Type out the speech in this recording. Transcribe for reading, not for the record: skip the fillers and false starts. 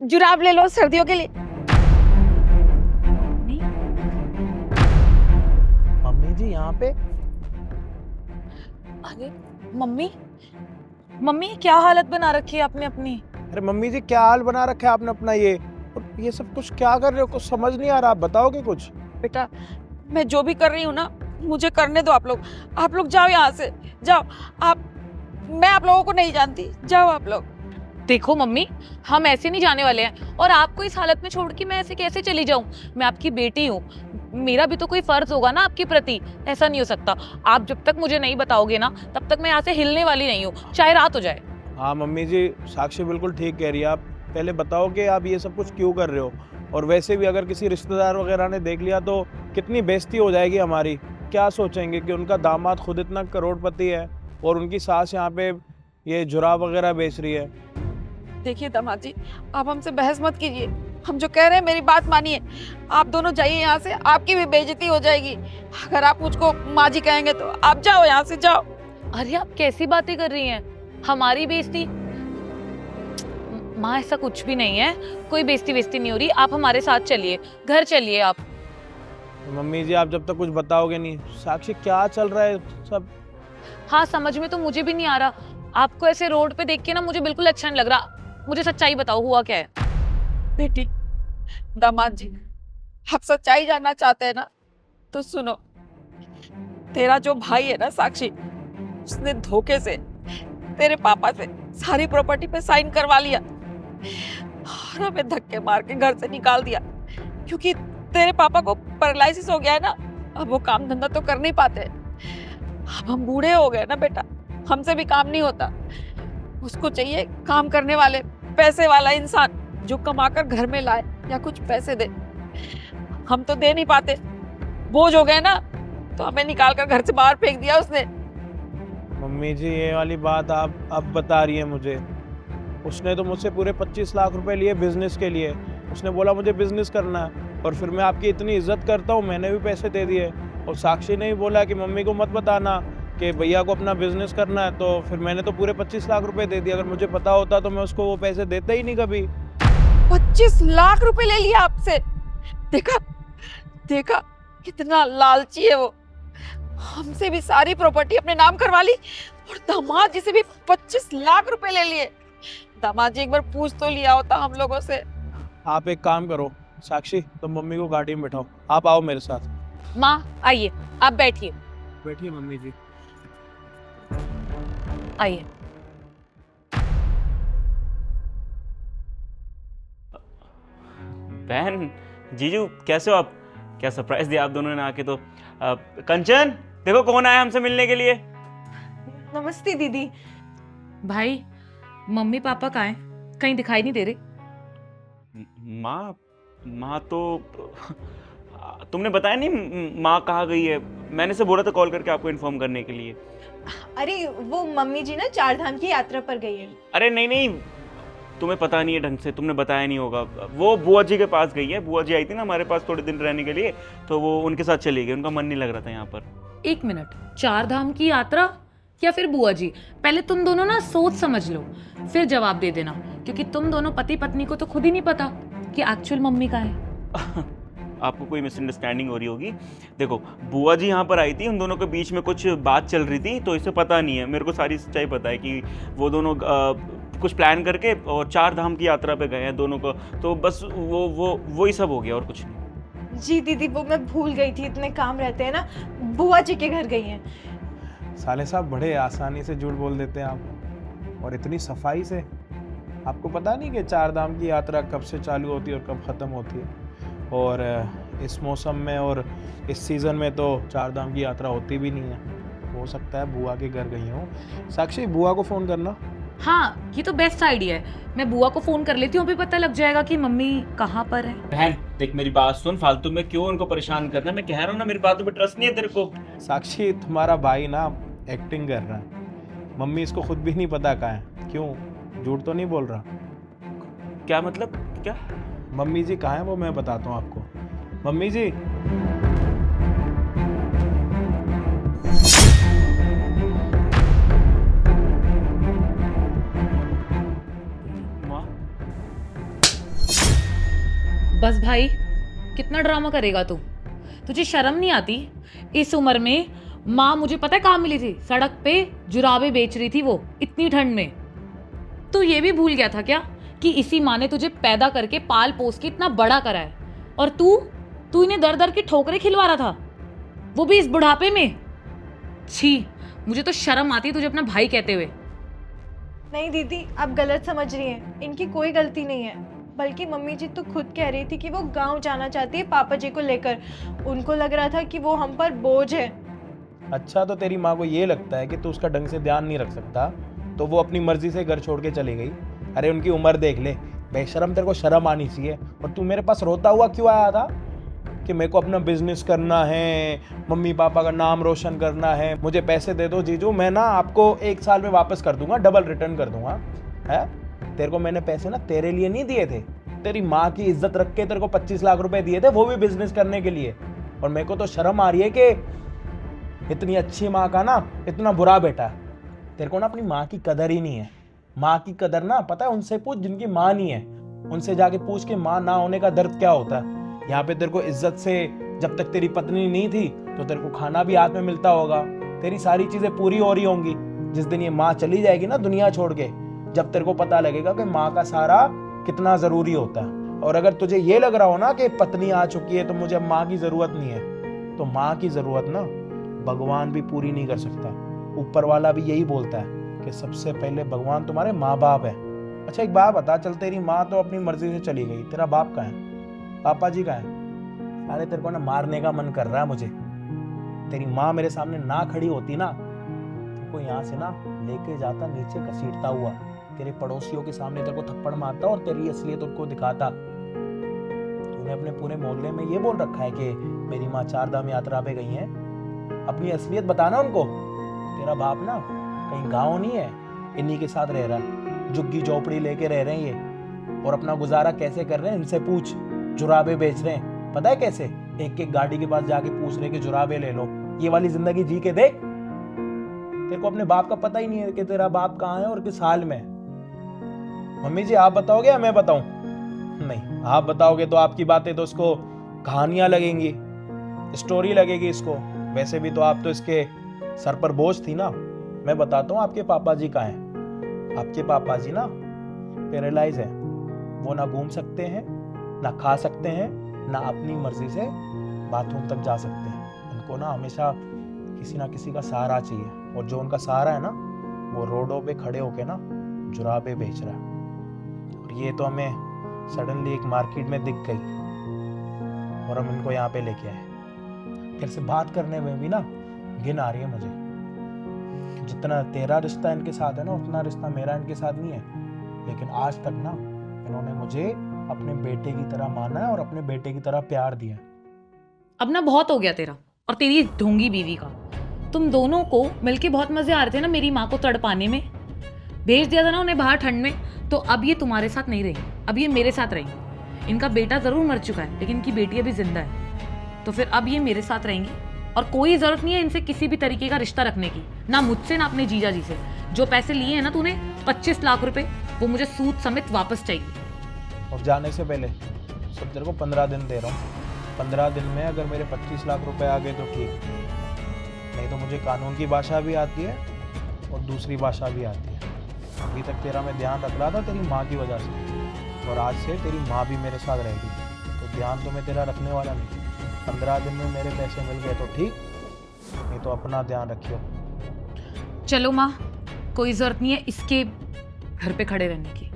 जुराब ले लो सर्दियों के लिए। मम्मी जी यहाँ पे? अरे मम्मी, मम्मी क्या हालत बना रखी है आपने अपनी। अरे मम्मी जी क्या हाल बना रखा है आपने अपना ये, और ये सब कुछ क्या कर रहे हो? कुछ समझ नहीं आ रहा, आप बताओगे कुछ? बेटा मैं जो भी कर रही हूँ ना, मुझे करने दो। आप लोग जाओ यहाँ से, जाओ आप। मैं आप लोगों को नहीं जानती, जाओ आप लोग। देखो मम्मी, हम ऐसे नहीं जाने वाले हैं, और आपको इस हालत में छोड़ के मैं ऐसे कैसे चली जाऊं? मैं आपकी बेटी हूँ, मेरा भी तो कोई फर्ज होगा ना आपके प्रति। ऐसा नहीं हो सकता। आप जब तक मुझे नहीं बताओगे ना, तब तक मैं यहाँ से हिलने वाली नहीं हूँ, चाहे रात हो जाए। हाँ मम्मी जी, साक्षी बिल्कुल ठीक कह रही है। आप पहले बताओ कि आप ये सब कुछ क्यों कर रहे हो, और वैसे भी अगर किसी रिश्तेदार वगैरह ने देख लिया तो कितनी बेइज्जती हो जाएगी हमारी। क्या सोचेंगे कि उनका दामाद खुद इतना करोड़पति है और उनकी सास यहाँ पे ये जुराब वगैरह बेच रही है। देखिए दामाद जी, आप हमसे बहस मत कीजिए। हम जो कह रहे हैं मेरी बात मानिए। आप दोनों जाइए यहाँ से, आपकी भी बेइज्जती हो जाएगी। अगर आप मुझको माँ जी कहेंगे तो आप जाओ यहाँ से, जाओ। अरे आप कैसी बातें कर रही हैं? हमारी बेइज्जती? माँ ऐसा कुछ भी नहीं है, कोई बेइज्जती नहीं हो रही। आप हमारे साथ चलिए, घर चलिए आप। मम्मी जी आप जब तक कुछ बताओगे नहीं, साक्षी क्या चल रहा है सब? हाँ समझ में तो मुझे भी नहीं आ रहा। आपको ऐसे रोड पे देख के ना मुझे बिल्कुल अच्छा नहीं लग रहा। मुझे सच्चाई बताओ, हुआ क्या है? बेटी, दामाद जी, आप सच्चाई जानना चाहते हैं ना, तो सुनो। तेरा जो भाई है ना साक्षी, उसने धोखे से तेरे पापा से सारी प्रॉपर्टी पे साइन करवा लिया और हमें धक्के मार के घर से निकाल दिया। क्योंकि तेरे पापा को पैरालिसिस हो गया है ना, अब वो काम धंधा तो कर नहीं पाते। अब हम बूढ़े हो गए ना बेटा, हमसे भी काम नहीं होता। उसको चाहिए काम करने वाले, पैसे वाला इंसान जो कमाकर घर में लाए या कुछ पैसे दे। हम तो दे नहीं पाते, बोझ हो गए ना, तो हमें निकाल कर घर से बाहर फेंक दिया उसने। मम्मी जी ये वाली बात आप अब बता रही है मुझे? उसने तो मुझसे पूरे 25 लाख रुपए लिए बिजनेस के लिए। उसने बोला मुझे बिजनेस करना है, और फिर मैं आपकी इतनी इज्जत करता हूँ, मैंने भी पैसे दे दिए। और साक्षी ने ही बोला कि मम्मी को मत बताना कि भैया को अपना बिजनेस करना है, तो फिर मैंने तो पूरे 25 लाख रुपए दे दिए। अगर मुझे पता होता तो मैं उसको वो पैसे देता ही नहीं कभी। 25 लाख रुपए ले लिया आपसे? देखा देखा, कितना लालची है वो। हमसे भी सारी प्रॉपर्टी अपने नाम करवा ली, और दामाद जी से भी 25 लाख रुपए ले लिए। दामाद जी एक बार पूछ तो लिया होता हम लोगों से। आप एक काम करो साक्षी, तुम मम्मी को गाड़ी में बैठाओ, आप आओ मेरे साथ। माँ आइए, आप बैठिए। बैठिए मम्मी जी। आइए। बहन, जीजू कैसे हो आप? क्या सरप्राइज दिया आप दोनों ने आके तो। कंचन देखो कौन आया हमसे मिलने के लिए। नमस्ते दीदी। भाई, मम्मी पापा कहाँ हैं? कहीं दिखाई नहीं दे रहे। माँ माँ तो तुमने बताया नहीं माँ कहाँ गई है? मैंने से बोला था कॉल करके आपको इन्फॉर्म करने के लिए। अरे वो मम्मी जी ना 4 धाम की यात्रा पर गई है। अरे नहीं नहीं, तुम्हें पता नहीं है ढंग से, तुमने बताया नहीं होगा। वो बुआ जी के पास गई है। बुआ जी आई थी ना हमारे पास थोड़े दिन रहने के लिए, तो वो उनके साथ चली गई। उनका मन नहीं लग रहा था यहाँ पर। एक मिनट, 4 धाम की यात्रा या फिर बुआ जी? पहले तुम दोनों ना सोच समझ लो, फिर जवाब दे देना, क्योंकि तुम दोनों पति पत्नी को तो खुद ही नहीं पता कि एक्चुअल मम्मी कहाँ है। आपको कोई मिसअंडरस्टैंडिंग हो रही होगी। देखो बुआ जी यहाँ पर आई थी, उन दोनों के बीच में कुछ बात चल रही थी, तो इसे पता नहीं है। मेरे को सारी सच्चाई पता है कि वो दोनों कुछ प्लान करके और 4 धाम की यात्रा पे गए हैं दोनों को। तो बस वो ही सब हो गया और कुछ नहीं। जी दीदी, वो मैं भूल गई थी, इतने काम रहते हैं ना। बुआ जी के घर गई हैं। साले साहब बड़े आसानी से झूठ बोल देते हैं आप, और इतनी सफाई से। आपको पता नहीं कि 4 धाम की यात्रा कब से चालू होती है और कब ख़त्म होती है? और इस मौसम में और इस सीज़न में तो 4 धाम की यात्रा होती भी नहीं है। हो सकता है बुआ के घर गई हूँ। साक्षी बुआ को फ़ोन करना। हाँ, ये तो बेस्ट आइडिया है। मैं बुआ को फोन कर लेती हूँ, अभी पता लग जाएगा कि मम्मी कहाँ पर है। बहन देख मेरी बात सुन, फालतू में क्यों उनको परेशान करना। मैं कह रहा हूँ ना, मेरी बातों पे ट्रस्ट नहीं है तेरे को। साक्षी तुम्हारा भाई ना एक्टिंग कर रहा है। मम्मी इसको खुद भी नहीं पता कहाँ है। क्यों, झूठ तो नहीं बोल रहा? क्या मतलब? क्या? मम्मी जी कहाँ है वो मैं बताता हूँ आपको। मम्मी जी, माँ बस भाई, कितना ड्रामा करेगा तू? तुझे शर्म नहीं आती? इस उम्र में माँ, मुझे पता है कहाँ मिली थी, सड़क पे जुराबे बेच रही थी वो, इतनी ठंड में। तू ये भी भूल गया था क्या कि इसी माँ ने तुझे पैदा करके पाल पोस के इतना बड़ा करा है, और तू इन्हें दर दर की ठोकरें खिलवा रहा था, वो भी इस बुढ़ापे में। छी, मुझे तो शर्म आती है तुझे अपना भाई कहते हुए। नहीं दीदी, आप गलत समझ रही हैं, इनकी कोई गलती नहीं है। बल्कि मम्मी जी तो खुद कह रही थी कि वो गांव जाना चाहती है पापा जी को लेकर। उनको लग रहा था कि वो हम पर बोझ है। अच्छा, तो तेरी माँ को ये लगता है कि तू उसका ढंग से ध्यान नहीं रख सकता, तो वो अपनी मर्जी से घर छोड़ के चली गई। अरे उनकी उम्र देख ले, बेशरम, तेरे को शर्म आनी चाहिए। और तू मेरे पास रोता हुआ क्यों आया था कि मेरे को अपना बिजनेस करना है, मम्मी पापा का नाम रोशन करना है, मुझे पैसे दे दो जीजू, मैं ना आपको 1 साल में वापस कर दूंगा, डबल रिटर्न कर दूंगा। है, तेरे को मैंने पैसे ना तेरे लिए नहीं दिए थे, तेरी माँ की इज्जत रख के तेरे को 25 लाख रुपए दिए थे, वो भी बिजनेस करने के लिए। और मेरे को तो शर्म आ रही है कि इतनी अच्छी माँ का ना इतना बुरा बेटा है। तेरे को ना अपनी माँ की कदर ही नहीं है। माँ की कदर ना, पता है, उनसे पूछ जिनकी माँ नहीं है, उनसे जाके पूछ के माँ ना होने का दर्द क्या होता है। यहाँ पे तेरे को इज्जत से, जब तक तेरी पत्नी नहीं थी तो तेरे को खाना भी हाथ में मिलता होगा, तेरी सारी चीजें पूरी हो रही होंगी। जिस दिन ये माँ चली जाएगी ना दुनिया छोड़ के, जब तेरे को पता लगेगा कि माँ का सहारा कितना जरूरी होता है। और अगर तुझे ये लग रहा हो ना कि पत्नी आ चुकी है तो मुझे अब माँ की जरूरत नहीं है, तो माँ की जरूरत ना भगवान भी पूरी नहीं कर सकता। ऊपर वाला भी यही बोलता है कि सबसे पहले भगवान तुम्हारे माँ बाप है। अच्छा एक बात बता, चल तेरी माँ तो अपनी मर्जी से चली गई, तेरा बाप कहाँ है, पापा जी कहाँ है? अरे तेरे को ना मारने का मन कर रहा है मुझे। तेरी माँ मेरे सामने ना खड़ी होती ना, तुमको यहाँ से ना लेके जाता नीचे घसीटता हुआ, तेरे पड़ोसियों के सामने तेरे को थप्पड़ मारता और तेरी असलियत उनको दिखाता। तूने अपने पूरे मोहल्ले में ये बोल रखा है कि मेरी माँ 4 धाम यात्रा पे गई है, अपनी असलियत बताना उनको। तेरा बाप ना कहीं गाँव नहीं है, इन्हीं के साथ रह रहा है, झुग्गी झोपड़ी लेके रह रहे हैं ये, और अपना गुजारा कैसे कर रहे हैं इनसे पूछ। जुराबे बेच रहे हैं, पता है कैसे? एक एक गाड़ी के पास जाके पूछ रहे कि जुराबे ले लो। ये वाली जिंदगी जी के देख। तेरे को अपने बाप का पता ही नहीं है कि तेरा बाप कहाँ है और किस हाल में है। मम्मी जी आप बताओगे या मैं बताऊं? नहीं, आप बताओगे तो आपकी बातें तो उसको कहानियां लगेंगी, स्टोरी लगेगी इसको। वैसे भी तो आप तो इसके सर पर बोझ थी ना। मैं बताता हूँ आपके पापा जी कहाँ हैं। आपके पापा जी ना पैरालाइज है, वो ना घूम सकते हैं, ना खा सकते हैं, ना अपनी मर्जी से बाथरूम तक जा सकते हैं। उनको ना हमेशा किसी ना किसी का सहारा चाहिए, और जो उनका सहारा है ना वो रोडों पे खड़े होके ना जुराबे बेच रहा है। और ये तो हमें सडनली एक मार्केट में दिख गई और हम इनको यहाँ पे लेके आए। फिर से बात करने में भी ना घिन आ रही है मुझे। जितना तेरा रिश्ता इनके साथ है ना उतना रिश्ता मेरा इनके साथ नहीं है, लेकिन आज तक ना इन्होंने मुझे अपने बेटे की तरह माना है और अपने बेटे की तरह प्यार दिया। अब ना बहुत हो गया तेरा और तेरी ढोंगी बीवी का। तुम दोनों को मिलके बहुत मजे आ रहे थे ना मेरी माँ को तड़पाने में। भेज दिया था ना उन्हें बाहर ठंड में, तो अब ये तुम्हारे साथ नहीं रहेंगी, अब ये मेरे साथ रहेंगी। इनका बेटा जरूर मर चुका है लेकिन इनकी बेटी अभी जिंदा है, तो फिर अब ये मेरे साथ रहेंगी। और कोई जरूरत नहीं है इनसे किसी भी तरीके का रिश्ता रखने की, ना मुझसे ना अपने जीजा जी से। जो पैसे लिए हैं ना तूने 25 लाख रुपए, वो मुझे सूद समेत वापस चाहिए। और जाने से पहले सब तेरे को 15 दिन दे रहा हूँ। 15 दिन में अगर मेरे 25 लाख रुपए आ गए तो ठीक, नहीं तो मुझे कानून की भाषा भी आती है और दूसरी भाषा भी आती है। अभी तक तेरा मैं ध्यान रख रहा था तेरी माँ की वजह से, और आज से तेरी माँ भी मेरे साथ रहेगी, तो ध्यान तो मैं तेरा रखने वाला नहीं। 15 दिन में मेरे पैसे मिल गए तो ठीक, नहीं तो अपना ध्यान रखियो। चलो माँ, कोई जरूरत नहीं है इसके घर पे खड़े रहने की।